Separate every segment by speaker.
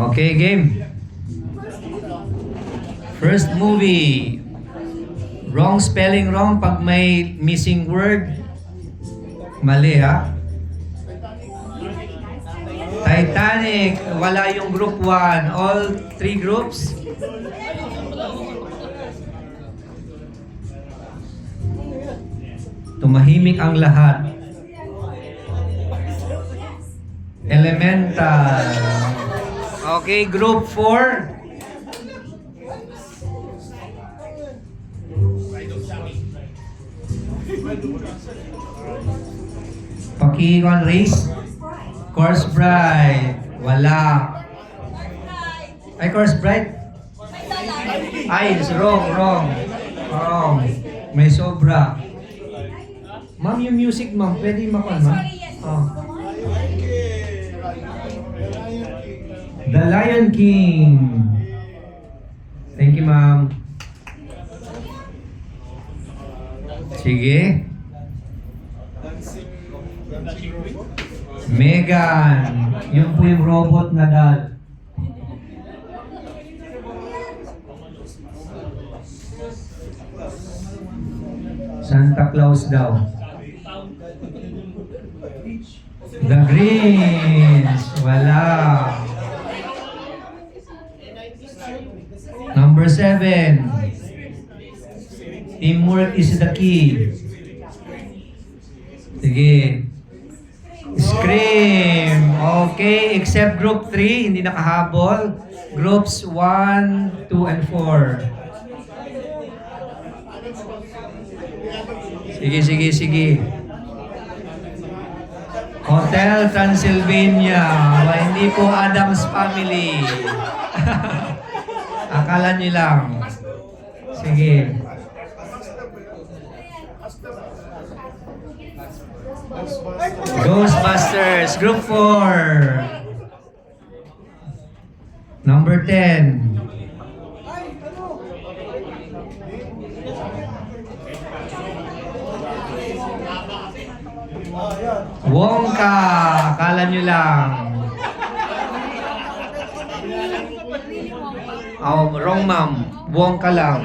Speaker 1: Okay, game. First movie. Wrong spelling wrong pag may missing word. Mali ha. Titanic. Wala yung group 1. All 3 groups. Tumahimik ang lahat. Elemental. Okay, group 4. Pakikon race. Course Bride. Wala. Ay, Course Bride. Ay, wrong. May sobra. Ma'am, yung music, ma'am. Pwede makuha, ma'am? Oh. The Lion King. Thank you, ma'am. Sige. Megan. Yun po yung robot na dad. Santa Claus daw. The Grinch. Wala. Number 7. Teamwork is the key. Sige. Scream. Okay, except group 3, hindi nakahabol. Groups 1, 2, and 4. Sige. Hotel Transylvania. Hindi po Addams Family. Akala niyo lang. Sige. Ghostbusters, Group 4. Number 10. Wonka, akala nyo lang. Oh, wrong ma'am. Wonka lang.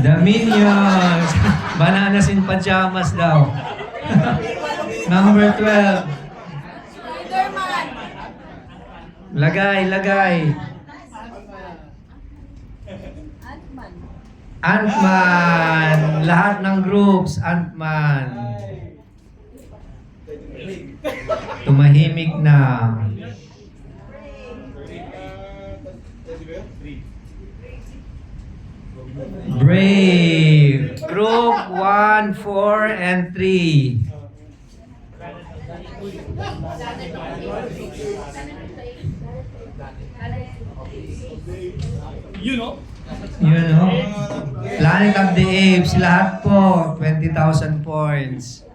Speaker 1: The Minions. Bananas in pajamas daw. Number 12. Lagay. Ant-Man. Lahat ng groups, Ant-Man. Tumahimik na. Brave. Group 1, 4, and 3. You know? Planet of the Apes. Lahat po. 20,000 points.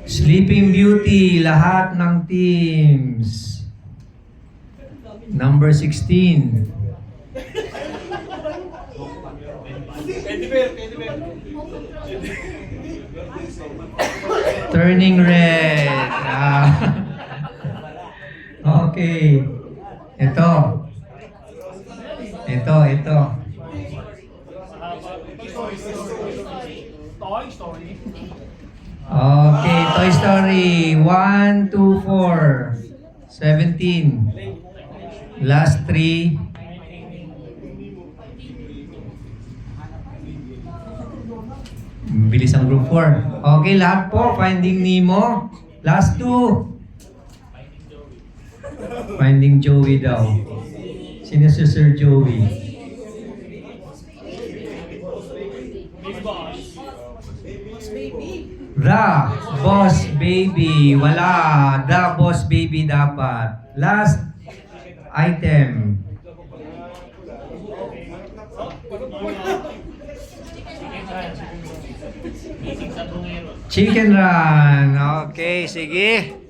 Speaker 1: Sleeping Beauty, lahat ng teams. Number 16. Turning Red. Okay. Ito. Okay, Toy Story 1, 2, 4 17. Last 3. Bilis ang group 4. Okay, lahat po. Finding Nemo. Last 2. Finding Joey daw. Sino si Sir Joey? The Boss Baby. Wala. The Boss Baby dapat. Last item. Chicken Run. Okay, sige.